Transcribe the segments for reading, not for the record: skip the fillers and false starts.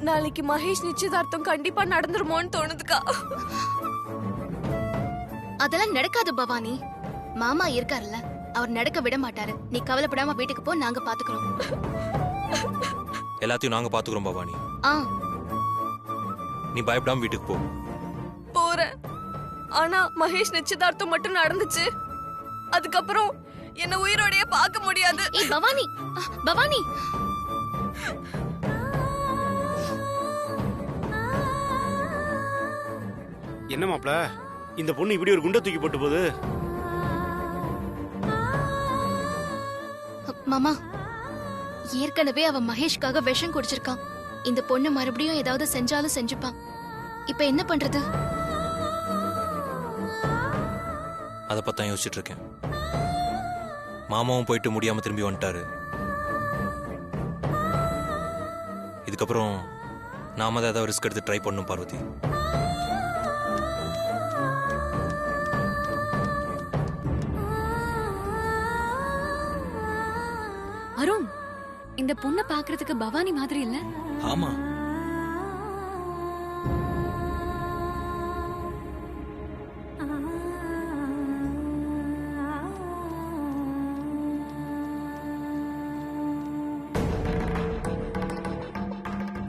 நாளைக்கு மகேஷ் நிச்சயதார்த்தம் கண்டிப்பா நடந்துருமோன்னு தோணுதுக்கா. அதெல்லாம் நடக்காது பவானி. மாமா இருக்காருல்ல, அவர் நடக்க விட மாட்டாரு. நீ கவலைப்படாம வீட்டுக்கு போ, நாங்க பாத்துக்கிறோம். எல்லாத்தையும் நாங்க பாத்துக்கிறோம் பவானி. ஆ, நீ பயப்படாம வீட்டுக்கு போ. போறேன். ஆனா மகேஷ் நிச்சயதார்த்தம் மட்டும் நடந்துச்சு, அதுக்கப்புறம் என்ன உயிரோடயே பார்க்க முடியாது. ஏய் பவானி, பவானி. என்ன மாப்ள, இந்த பொண்ணு இப்படி ஒரு குண்டை தூக்கி போட்டு போகுது? மாமா, ஏற்கனவே அவன் மகேஷ்காக விஷம் குடிச்சிருக்கான். இந்த பொண்ணு மறுபடியும் ஏதாவது செஞ்சாலும் செஞ்சுப்பான். இப்ப என்ன பண்றது? அத பத்தி யோசிச்சுட்டு இருக்கேன். மாமாவும் போயிட்டு முடியாம திரும்பி வந்துட்டாரு. இதுக்கப்புறம் நாம தான் ஏதாவது ரிஸ்க் எடுத்து ட்ரை பண்ணும் பார்வதி. அருண், இந்த பொண்ணை பாக்குறதுக்கு பவானி மாதிரி இல்ல? ஆமா,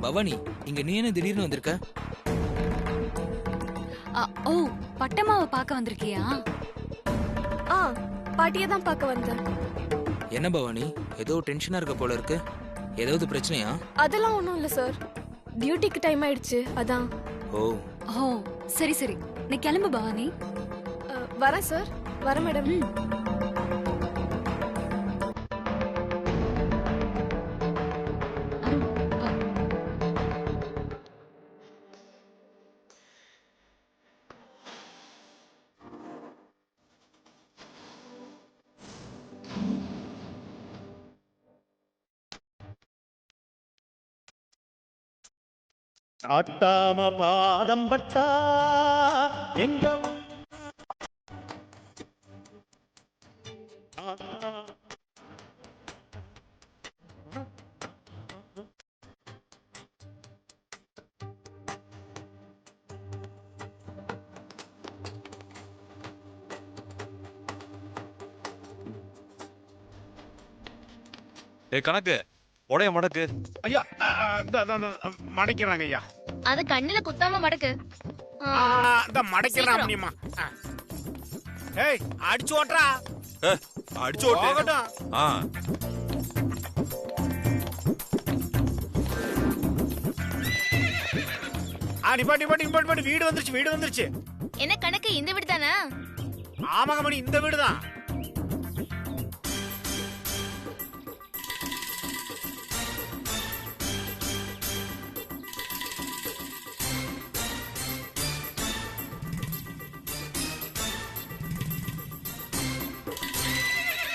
பவானி, இங்க நீ என்ன திடீர்னு வந்திருக்க? ஓ, பட்டம்மாவை பார்க்க வந்திருக்கியா? ஆ, பாட்டியை தான் பார்க்க வந்தேன். என்ன பவானி, ஏதோ டென்ஷனா இருக்க போல இருக்கு. ஏதாவது பிரச்சனையா? அதெல்லாம் ஒண்ணும் இல்ல சார், டியூட்டிக்கு டைம் ஆயிடுச்சு அதான். ஓ ஓ, சரி சரி, நீ கிளம்பு பவானி. வரேன் சார். வரேன் மேடம். ஆட்டாம பாதம் பட்டா எங்க கணக்கு உடைய மடக்கு. ஐயா, மடைக்கிறாங்க ஐயா. அத கண்ணுல குத்தாம மடக்கு. மடைக்கிறான் முடியுமா? ஏய், அடிச்சு ஓட்டுறா. அடிச்சு ஓட்டட்டும். நிப்பாட்டி வீடு வந்துருச்சு. என்ன கணக்கு, இந்த வீடு தானா? ஆமாங்க மணி, இந்த வீடு தான்.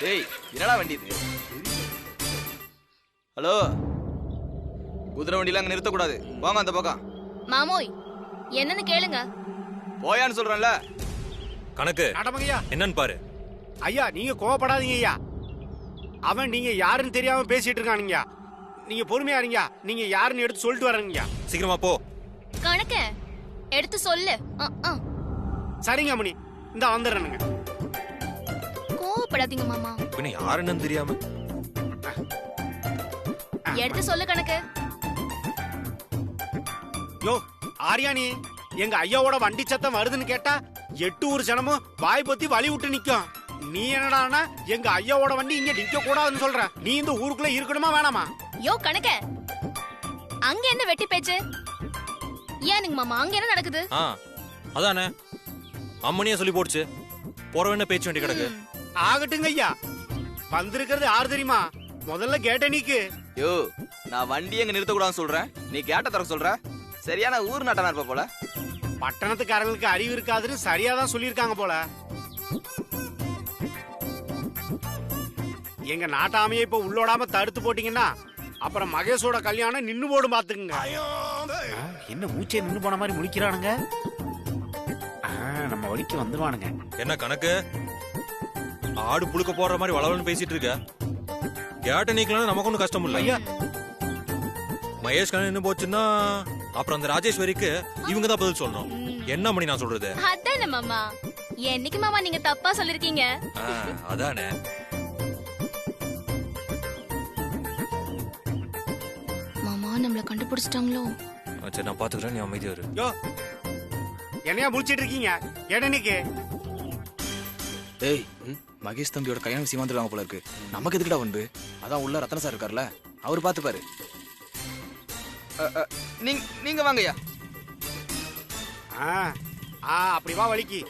டேய், என்னடா வண்டி இது? ஹலோ, குதிரை வண்டியில அங்க நிறுத்தக்கூடாது. வாங்க அந்த பக்கம். மாமோய், என்னன்னு கேளுங்க. போயான்னு சொல்றேன்ல. கணக்கு நடமங்கய்யா, என்னன்னு பாரு. ஐயா நீங்க கோவப்படாதீங்க ஐயா. அவன் நீங்க யாருன்னு தெரியாம பேசிட்டு இருக்கானுங்க. நீங்க பொறுமையா இருங்க. நீங்க யாருன்னு எடுத்து சொல்லிட்டு வரீங்க. சீக்கிரமா போ. கணக்கு எடுத்து சொல்லு. சரிங்க மணி, இந்த வந்துடுறேனுங்க. கோவப்படாதீங்க மாமா. பின்ன யாருன்னு தெரியாம எடுத்து சொல்லு கணக்கு. யோ ஆரியானி, எங்க ஐயாவோட வண்டி சத்தம் வருதுன்னு கேட்டா 8 ஊர் ஜனமும் வாய் பொத்தி வழி விட்டு நிக்கும். நீ என்னடானா எங்க ஐயாவோட வண்டி இங்க நிக்க கூடாதுன்னு சொல்ற. நீ இந்த ஊருக்குள்ள இருக்கணுமா வேணாமா? யோ கணக்கு, அங்க என்ன வெட்டி பேச்சு? ஏனுங்க மாமா, அங்க என்ன நடக்குது? அதானே அம்மனியா சொல்லி போடுச்சு. போற என்ன பேச்சு வேண்டி கிடக்கு. ஆகட்டுங்க ஐயா. வந்திருக்கிறது யாரு தெரியுமா? முதல்ல கேட்ட நீக்கு. யோ, நான் வண்டி எங்க நிறுத்தக்கூடாதுன்னு சொல்றேன், நீ கேட்ட தர சொல்ற. சரியான ஊர் நாட்டனா இருப்ப போல. பட்டணத்துக்காரங்களுக்கு அறிவு இருக்காதுன்னு சரியாதான் சொல்லியிருக்காங்க போல. எங்க நாட்டாமையை இப்ப உள்ளோடாம தடுத்து போட்டீங்கன்னா அப்புறம் மகேஷோட கல்யாணம் நின்னு போடும் பாத்துக்குங்க. என்ன மூச்சே நின்னு போன மாதிரி முடிக்கிறானுங்க. நம்ம வழிக்கு வந்துருவானுங்க. என்ன கணக்கு, ஆடு புழுக்க போடுற மாதிரி வளவலன்னு பேசிட்டு இருக்க. கேட்ட நீக்கலாம் நமக்கு ஒன்னும் கஷ்டம் இல்ல. மகேஷ் கண்ணு என்ன போச்சுன்னா அப்புறம் அந்த ராஜேஸ்வரிக்கு இவங்க தான் பதில் சொல்லணும். என்ன மணி நான் சொல்றது? அதானே மாமா. என்னைக்கு மாமா நீங்க தப்பா சொல்லிருக்கீங்க? அதானே. மாமா நம்மள கண்டுபிடிச்சிட்டாங்களோ? சரி நான் பாத்துக்கிறேன், நீ அமைதியா இரு. யோ என்னையா முடிச்சிட்டு இருக்கீங்க? எடனுக்கு டேய் மகேஷ் தம்பியோட கல்யாணம் விஷயமா வந்துருவாங்க போல இருக்கு. நமக்கு எதுக்குடா வந்து? அதான் உள்ள ரத்தன சார் இருக்கார்ல, அவர் பாத்துப்பாரு. நீங்க வாங்கய்யா. அப்படி வா வலிக்கு.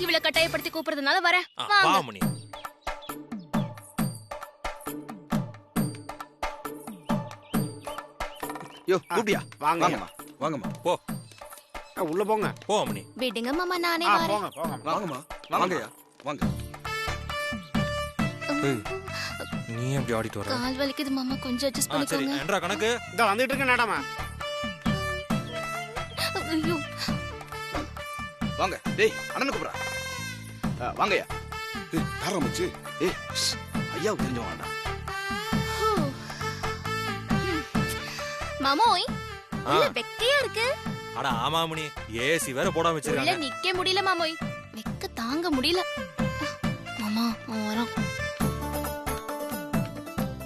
இவள கட்டாயப்படுத்தி கூப்பிடுறதுனால வர. வா மணி. யோ கூப்பியா? வாங்க வாங்கம்மா வாங்கம்மா. போ உள்ள போங்க. போ மணி. விடுங்க மாமா, நானே வரேன். போங்க போங்க. வாங்கம்மா வாங்கய்யா வாங்க. நீ எப்படி ஆடிட்டு வர? கால் வலிக்குது மாமா, கொஞ்சம் அட்ஜஸ்ட் சரி பண்ணிக்கோங்க. என்றா கணக்கு. இந்த வந்துட்டு இருக்க நாடாமா. ஐயோ வாங்க. டேய் அண்ணன் கூப்பிடுறா. வாங்கய்யா. ஆரம்பிச்சு ஏய் ஐயாவுக்கு தெரிஞ்சவங்க வேண்டாம். மாமோய் உள்ள வெக்கையா இருக்கு. அட ஆமா மணி, ஏசி வேற போடாம உள்ள வச்சிருக்காங்க. நிக்க முடியல மாமோய், வெக்க தாங்க முடியல. மாமா அவன் வரான்.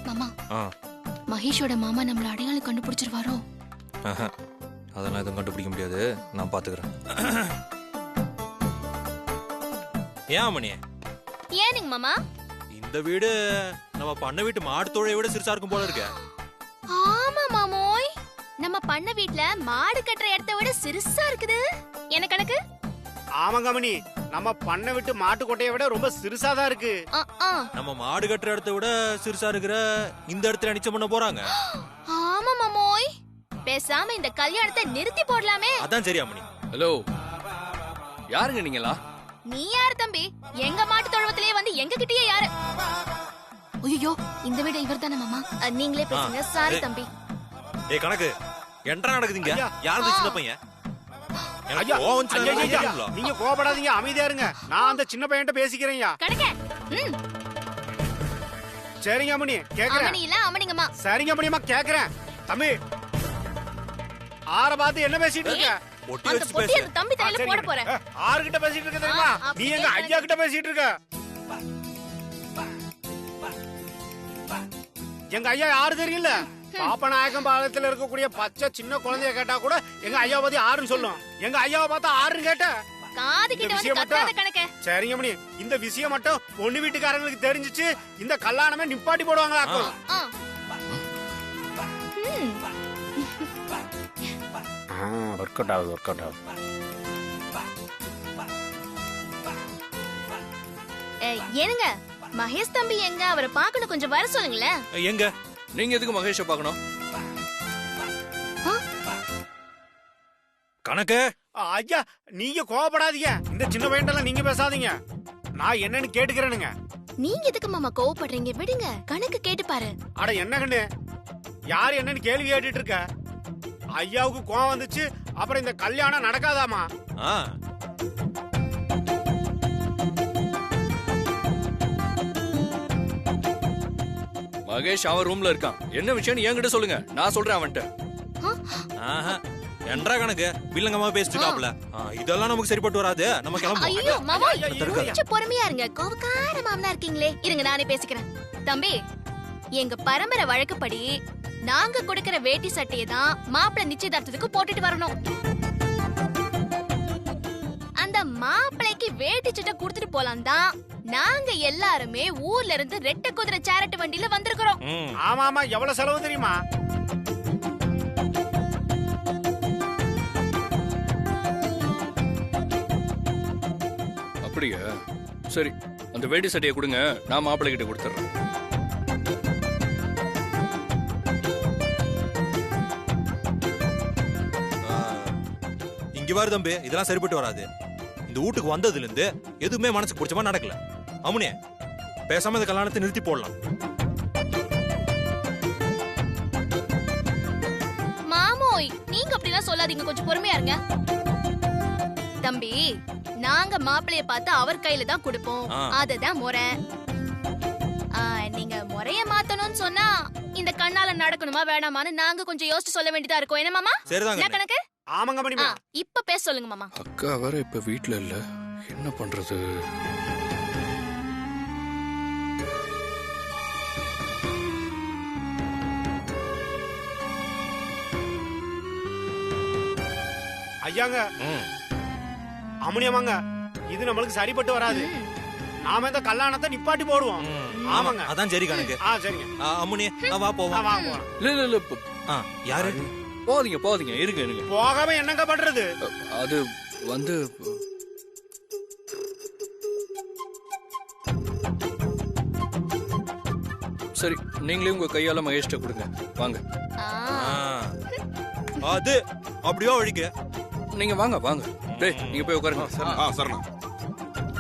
மாமா மகேஷோட மாமா நம்மள அடையாளம் கண்டுபிடிச்சிருவாரோ? அதெல்லாம் எதுவும் கண்டுபிடிக்க முடியாது, நான் பாத்துக்கிறேன். ஏன் மணி? ஏனுங்க மாமா? இந்த வீடு நம்ம பண்ண வீட்டு மாடு தோழையை விட சிறுசா இருக்கும் போல இருக்கு. ஆமா மாமோய், நம்ம பண்ண வீட்ல மாடு கட்டுற இடத்தை விட சிறுசா இருக்குது. என்ன கணக்கு? ஆமாங்க மணி, நம்ம பண்ண விட்டு மாட்டு கொட்டையை விட ரொம்ப சிறுசாதான் இருக்கு. நம்ம மாடு கட்டுற இடத்தை விட சிறுசா இருக்கிற இந்த இடத்துல நிச்சயம் பண்ண போறாங்க. ஆமா மாமோய், பேசாம இந்த கல்யாணத்தை நிறுத்தி போடலாமே. அதான் சரியா மணி. ஹலோ, யாருங்க நீங்களா? நீ யாரு தம்பி? எங்க மாட்டு தொழுவத்திலே வந்து எங்க கிட்டயே யாரு? ஐயோ, இந்த வீடு இவர் தானே மாமா? நீங்களே பேசுங்க. சாரி தம்பி. ஏய் கணக்கு, என்ன நடக்குதுங்க? யார் இந்த சின்ன பையன்? ஐயா, நீங்க கோபப்படாதீங்க, அமைதியா இருங்க. நான் அந்த சின்ன பையன்ட்ட பேசிக்கிறேன்யா. கணக்கே. சரிங்க மணி, கேக்குறேன். அமனி இல்ல அமனிங்கம்மா. சரிங்க மணியம்மா, கேக்குறேன். தம்பி ஆற பார்த்து என்ன பேசிட்டு இருக்க? ஒட்டி அந்த வச்சு பொட்டி பேசு. அந்த தம்பி தலையில போட போறேன். ஆறு கிட்ட பேசிட்டு இருக்க தெரியுமா? நீ எங்க ஐயா கிட்ட பேசிட்டு இருக்க? எங்க ஐயா யாரு தெரியல? பாப்பநாயக்கம் பாளையத்துல இருக்கக்கூடிய பச்சை சின்ன குழந்தைய கேட்டா கூட எங்க ஐயா பத்தி ஆறுன்னு சொல்லும். எங்க ஐயாவை பார்த்தா ஆறுன்னு கேட்ட காது கிட்ட வந்து கத்தாத கணக்கே. சரிங்க மணி, இந்த விஷயம் மட்டும் பொண்ணு வீட்டுக்காரங்களுக்கு தெரிஞ்சிச்சு இந்த கல்யாணமே நிப்பாட்டி போடுவாங்களா? ஒர்க் அவுட் ஆகுது, ஒர்க் அவுட் ஆகுது. ஏனுங்க, மகேஷ் தம்பி எங்க? அவரை பார்க்கணும், கொஞ்சம் வர சொல்லுங்களேன். எங்க? நீங்க எதுக்கு மகேஷ பார்க்கணும்? கணக்கு. ஐயா நீங்க கோவப்படாதீங்க, இந்த சின்ன பையன்டெல்லாம் நீங்க பேசாதீங்க. நான் என்னன்னு கேட்டுக்கிறேனுங்க. நீங்க எதுக்கு மாமா கோவப்படுறீங்க? விடுங்க, கணக்கு கேட்டு பாரு. அட என்ன கண்ணு, யாரு என்னன்னு கேள்வி கேட்டுட்டு இருக்க? ஐயாவுக்கு கோவம் வந்துச்சு, அப்புறம் இந்த கல்யாணம் நடக்காதாமா? மகேஷ் அவன் ரூம்ல இருக்கான். என்ன விஷயம் என்கிட்ட சொல்லுங்க, நான் சொல்றேன் அவன்கிட்ட. என்றா கணக்கு, வில்லங்கமா பேசிட்டு இருக்காப்ல. இதெல்லாம் நமக்கு சரிப்பட்டு வராது, நம்ம கிளம்புவோம். ஐயோ மாமா, கொஞ்சம் பொறுமையா இருங்க. கோவக்கார மாமனா இருக்கீங்களே. இருங்க, நானே பேசிக்கிறேன். தம்பி, எங்க பரம்பரை வழக்கப்படி நாங்க கொடுக்கிற வேட்டி சட்டையை தான் மாப்பிள்ளை நிச்சயதார்த்தத்துக்கு போட்டுட்டு வரணும். அந்த மாப்பிள்ளைக்கு வேட்டி சட்டை கொடுத்துட்டு போலாம் தான் நாங்க எல்லாருமே ஊர்ல இருந்து ரெட்டை குதிரை சேரட்டு வண்டியில வந்திருக்கிறோம். ஆமா ஆமா, எவ்வளவு செலவு தெரியுமா? அப்படியா? சரி, அந்த வேட்டி சட்டையை கொடுங்க, நான் மாப்பிள்ளை கிட்ட கொடுத்துறேன். இங்க வாரு தம்பி, இதெல்லாம் சரிப்பட்டு வராது. இந்த வீட்டுக்கு வந்ததுல இருந்து எதுவுமே மனசுக்கு பிடிச்ச மாதிரி நடக்கல. அமுனே, பேசாம இந்த கல்யாணத்தை நிறுத்தி போடலாம். மாமோய், நீங்க அப்படிலாம் சொல்லாதீங்க, கொஞ்சம் பொறுமையா இருங்க. தம்பி, நாங்க மாப்பிளைய பார்த்து அவர் கையில தான் கொடுப்போம். அததான் முறை. நீங்க முறைய மாத்தணும்னு சொன்னா இந்த இந்த கண்ணால நடக்கணுமா வேணாமான்னு நாங்க கொஞ்சம் யோசிச்சு சொல்ல வேண்டியதா இருக்கும். என்ன மாமா? சரிதாங்க என்ன கணக்கு? ஆமாங்க மணி. இப்ப பேச சொல்லுங்க மாமா. அக்கா வேற இப்ப வீட்ல இல்ல, என்ன பண்றது? ஐயாங்க அமுனியமாங்க, இது நம்மளுக்கு சரிப்பட்டு வராது. நாம இந்த கல்யாணத்தை நிப்பாட்டி போடுவோம். ஆமாங்க, அதான் சரி கணக்கு. சரிங்க. அம்முனி வா போவா. இல்ல யாரு? போகாதீங்க, இருங்க. போகாம என்னங்க பண்றது? அது வந்து சரி, நீங்களே உங்க கையால மகேஷ்ட கொடுங்க. வாங்க. அது அப்படியோ ஒழிக்க. நீங்க வாங்க. டேய், நீங்க போய் உட்காருங்க. சரணா.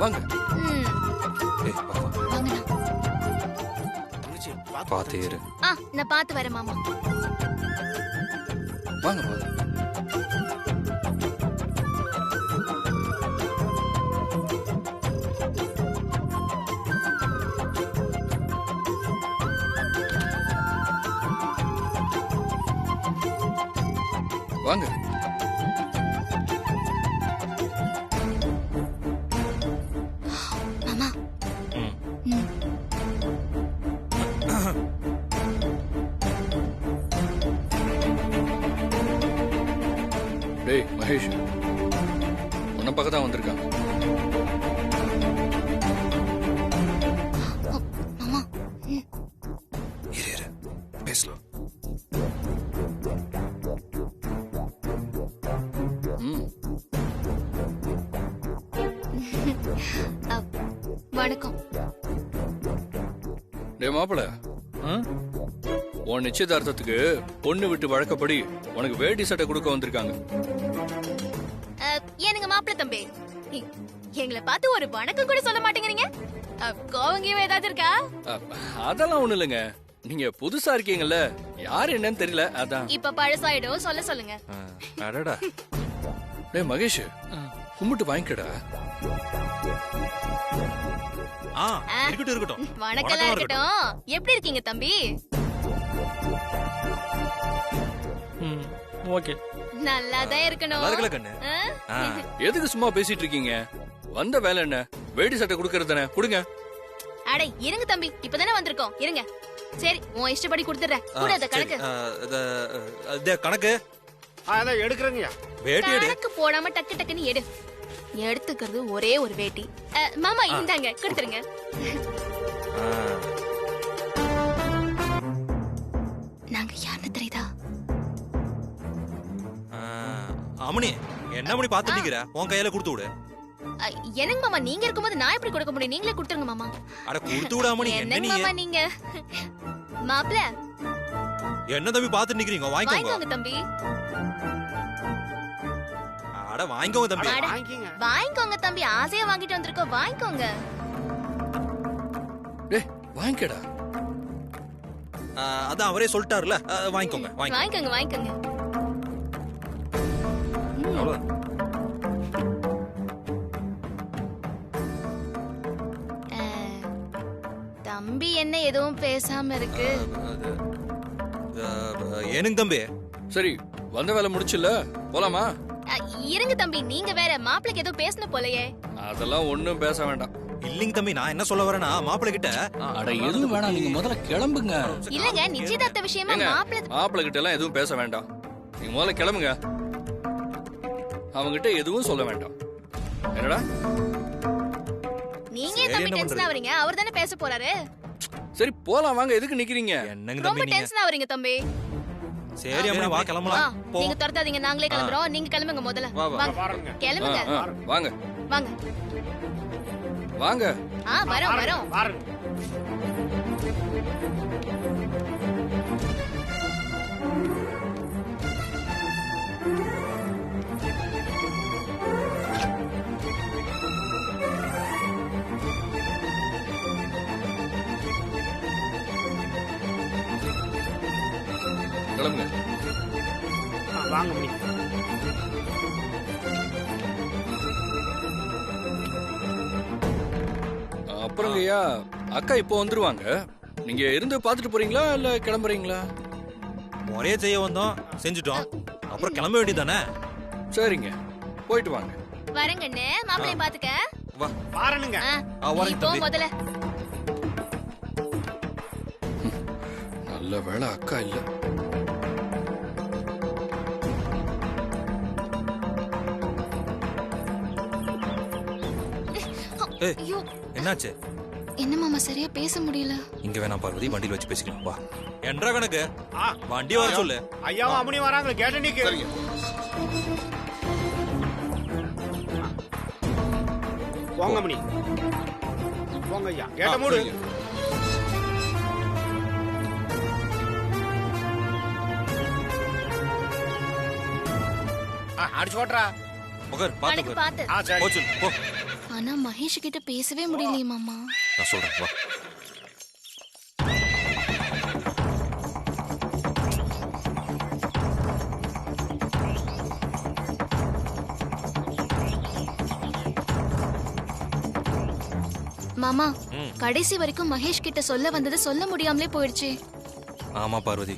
வாங்க. பாத்து இரு. நான் பாத்து வரேன் மாமா. வாங்க. வாங்க. மாமா. டேய் மகேஷ், உன்னை பக்கம் தான் வந்திருக்காங்க. மாமா. இரு பேசலாம். வணக்கம். டேய் மாப்பிள, உன் நிச்சயதார்த்தத்துக்கு பொண்ணு விட்டு வழக்கப்படி உனக்கு வேட்டி சட்டை கொடுக்க வந்திருக்காங்க. ஏனுங்க மாப்பிள தம்பி, எங்களை பார்த்து ஒரு வணக்கம் கூட சொல்ல மாட்டேங்கிறீங்க. கோவங்கியும் ஏதாவது இருக்கா? அதெல்லாம் ஒண்ணு இல்லைங்க, நீங்க புதுசா இருக்கீங்கல்ல, யாரு என்னன்னு தெரியல, அதான். இப்ப பழசாயிடும், சொல்ல சொல்லுங்க. அடடா. டேய் மகேஷ், கும்பிட்டு வாங்கிக்கடா. இருக்கட்டும். வணக்கம் இருக்கட்டும். எப்படி இருக்கீங்க தம்பி? ஓகே, நல்லாதான் இருக்கணும். எதுக்கு சும்மா பேசிட்டு இருக்கீங்க? வந்த வேலை என்ன? வேட்டி சட்டை கொடுக்கறது தானே, கொடுங்க. அடே இருங்க தம்பி, இப்பதானே வந்திருக்கோம், இருங்க. சரி, உன் இஷ்டப்படி கொடுத்துறேன். கூட அந்த கணக்கு. கணக்கு அதான் எடுக்கிறேங்க. வேட்டி எடு. கணக்கு போடாம டக்கு டக்குன்னு எடு. எடுத்துக்கிறது ஒரே ஒரு வேட்டி. மாமா இந்தாங்க, கொடுத்துருங்க. நாங்க யாருன்னு தெரியுதா? அம்முனி, என்ன மணி பாத்துட்டு நிக்கிற? உன் கையில கொடுத்து விடு. என்னங்க மாமா, நீங்க இருக்கும்போது நான் எப்படி கொடுக்க முடியும்? நீங்களே கொடுத்துருங்க மாமா. அட கொடுத்து விட அம்முனி. என்னங்க மாமா நீங்க? மாப்ள, என்ன தம்பி பாத்துட்டு நிக்கிறீங்க? வாங்கிக்கோங்க தம்பி. அட வாங்கிக்கோங்க தம்பி. வாங்கிக்கோங்க தம்பி, ஆசையா வாங்கிட்டு வந்திருக்கோம், வாங்கிக்கோங்க. டேய் வாங்கிக்கடா. அதான் அவரே சொல்லிட்டாருல, வாங்கிக்கோங்க. வாங்கிக்கோங்க. தம்பி என்ன எதுவும் பேசாம இருக்கு? ஏனுங்க தம்பி? சரி, வந்த வேலை முடிச்சுல, போலாமா? இருங்க தம்பி, நீங்க வேற மாப்பிளைக்கு ஏதோ பேசணும் போலயே. அதெல்லாம் ஒண்ணும் பேச வேண்டாம். இல்லைங்க தம்பி, நான் என்ன சொல்ல வரேன்னா, மாப்பிள்ளை கிட்ட அட எதுவும் வேணாம், நீங்க முதல்ல கிளம்புங்க. இல்லங்க, நிச்சயதார்த்த விஷயமா மாப்பிள்ளை கிட்ட எல்லாம் எதுவும் பேச வேண்டாம். நீங்க முதல்ல கிளம்புங்க. அவங்கிட்ட எதுவும் சொல்ல வேண்டாம். என்னடா நீங்க தம்பி டென்ஷன் ஆவறீங்க? அவர் தானே பேச போறாரு. சரி போலாம் வாங்க, எதுக்கு நிக்கிறீங்க? என்னங்க ரொம்ப தம்பி டென்ஷன் ஆவறீங்க தம்பி. சரி அம்மா, வா கிளம்பலாம். நீங்க தரதாதீங்க, நாங்களே கிளம்பறோம். நீங்க கிளம்புங்க முதல்ல. வாங்க கிளம்புங்க. வாங்க வாங்க. வரோம். கிளம்புங்க. வாங்க மணி. அப்புறங்கய்யா, அக்கா இப்போ வந்துருவாங்க. நீங்க இருந்து பாத்துட்டு போறீங்களா இல்ல கிளம்புறீங்களா? முறையே செய்ய வந்தோம், செஞ்சுட்டோம். அப்புறம் கிளம்ப வேண்டியதானே? சரிங்க, போயிட்டு வாங்க. வரங்கண்ணே, மாப்பிளைய பாத்துக்க. வா பாருங்க. ஆ நீ வரேன் போ தம்பி. முதல்ல. நல்ல வேளை அக்கா இல்ல. ஏய், ஐயோ, என்னாச்சு? என்ன மாமா சரியா பேச முடியல. இங்க வேணாம் பார்வதி, வண்டியில் வச்சு பேசிக்கலாம். வா என்றா கணக்கு ஆ, வண்டி வர சொல்லு. ஐயாவும் அம்மனி வராங்க, கேட்ட நீ கேளுங்க. போங்க அம்மனி, போங்க ஐயா, கேட்ட மூடு. அடிச்சு ஓட்டுறா. முகர் பாத்து கணக்கு பாத்து. ஆ சரி. போ சொல்லு, போ. ஆனா மகேஷ் கிட்ட பேசவே முடியலையே மாமா. நான் சொல்றேன், வா. மாமா, ம். கடைசி வரைக்கும் மகேஷ் கிட்ட சொல்ல வந்தது சொல்ல முடியாமலே போயிடுச்சு. ஆமா பார்வதி,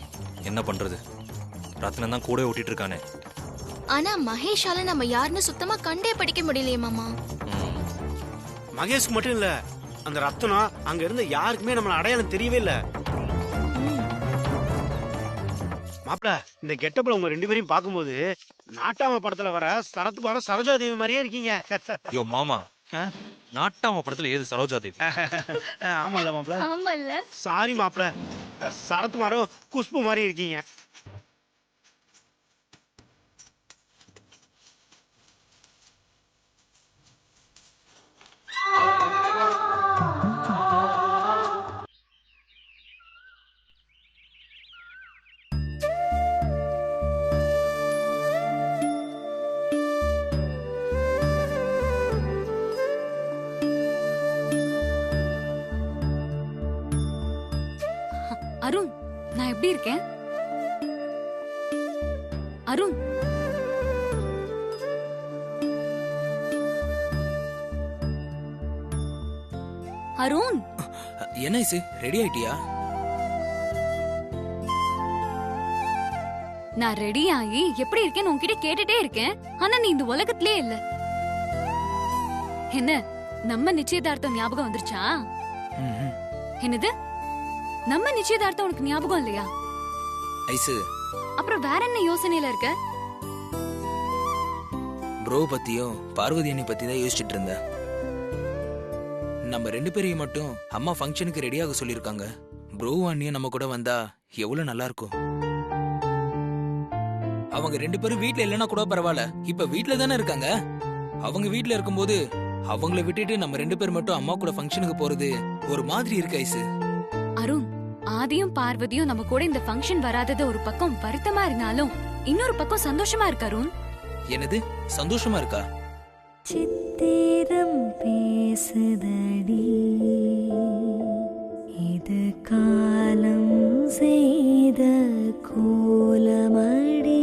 என்ன பண்றது? ரத்னம் தான் கூட ஓட்டிட்டு இருக்கானே. ஆனா மகேஷால நம்ம யாருன்னு சுத்தமா கண்டே படிக்க முடியலையே மாமா. ம். மகேஷ்க்கு மட்டும் இல்ல, அந்த ரத்தனம் அங்க இருந்த யாருக்குமே நம்மள அடையாளம் தெரியவே இல்ல. மாப்பிள, இந்த கெட்டப்ல உங்க 2 பேரையும் பாக்கும்போது நாட்டாம படத்துல வர சரத்குமார சரோஜா தேவி மாதிரியே இருக்கீங்க. ஐயோ மாமா, நாட்டாம படத்துல ஏது சரோஜா தேவி? ஆமால மாப்பிள. ஆமால்ல. சாரி மாப்பிள, சரத்குமாரும் குஷ்பு மாதிரி இருக்கீங்க. அருண், நான் எப்படி இருக்கேன்? அருண், அருண், என்ன ஐசு, ரெடி ஆயிட்டியா? நான் ரெடி ஆகி எப்படி இருக்கேன்னு உன்கிட்ட கேட்டுட்டே இருக்கேன். ஆனா நீ இந்த உலகத்திலே இல்ல. என்ன, நம்ம நிச்சயதார்த்தம் ஞாபகம் வந்துருச்சா? ம்ஹும். என்னது, நம்ம நிச்சயதார்த்தம் உனக்கு ஞாபகம் இல்லையா? ஐசு, அப்புறம் வேற என்ன யோசனையில இருக்க? ப்ரோ பத்தியும் பார்வதி அண்ணி பத்தி தான் யோசிச்சுட்டு இருந்தேன். நம்ம 2 பேரையும் மட்டும் அம்மா ஃபங்க்ஷனுக்கு ரெடியாக சொல்லியிருக்காங்க. ப்ரோ அண்ணியும் நம்ம கூட வந்தா எவ்வளவு நல்லா இருக்கும். அவங்க 2 பேரும் வீட்ல இல்லைன்னா கூட பரவாயில்ல, இப்ப வீட்ல தானே இருக்காங்க. அவங்க வீட்ல இருக்கும்போது அவங்கள விட்டுட்டு நம்ம 2 பேர் மட்டும் அம்மா கூட ஃபங்க்ஷனுக்கு போறது ஒரு மாதிரி இருக்கு ஐசு. அருண், ஆதியும் பார்வதியும் நம்ம கூட இந்த ஃபங்க்ஷன் வராதது ஒரு பக்கம் வருத்தமா இருந்தாலும் இன்னொரு பக்கம் சந்தோஷமா இருக்கு அருண். என்னது, சந்தோஷமா இருக்கா? சித்திரம் பேசுதடி, இது காலம் செய்த கோலமடி.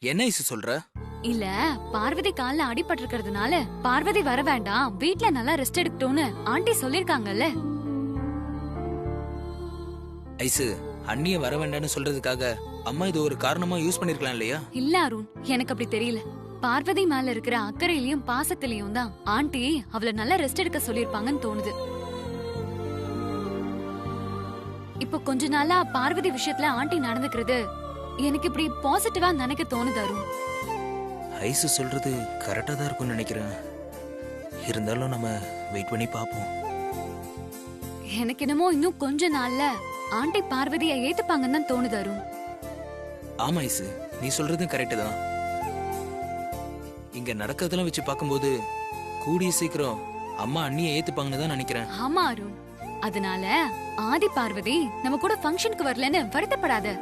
என்ன ஐசு சொல்ற? இல்ல, பார்வதி கால்ல அடிபட்டு இருக்கிறதுனால பார்வதி வர வேண்டாம், வீட்ல நல்லா ரெஸ்ட் எடுக்கட்டும்னு ஆண்டி சொல்லிருக்காங்கல்ல. ஐசு, அண்ணிய வர வேண்டாம்னு சொல்றதுக்காக அம்மா இது ஒரு காரணமா யூஸ் பண்ணிருக்கலாம் இல்லையா? இல்ல அருண், எனக்கு அப்படி தெரியல. பார்வதி மேல இருக்கிற அக்கறையிலயும் பாசத்திலயும் தான் ஆண்டி அவளை நல்லா ரெஸ்ட் எடுக்க சொல்லிருப்பாங்கன்னு தோணுது. இப்போ கொஞ்ச நாளா பார்வதி விஷயத்துல ஆண்டி நடந்துக்கிறது எனக்கு இப்படி பாசிட்டிவா நினைக்க தோணுது அருண். ஐசு சொல்றது கரெக்டா தான் இருக்கும்னு நினைக்கிறேன். இருந்தாலும் நம்ம வெயிட் பண்ணி பாப்போம். எனக்கு என்னமோ இன்னும் கொஞ்ச நாள்ல ஆண்டி பார்வதியை ஏத்துப்பாங்கன்னு தான் தோணுது அருண். ஆமா ஐசு, நீ சொல்றதும் கரெக்ட் தான். இங்க நடக்கிறதெல்லாம் வச்சு பார்க்கும்போது கூடிய சீக்கிரம் அம்மா அண்ணியை ஏத்துப்பாங்கன்னு தான் நினைக்கிறேன். ஆமா அருண், அதனால ஆதி பார்வதி நம்ம கூட ஃபங்க்ஷனுக்கு வரலன்னு வருத்தப்படாத.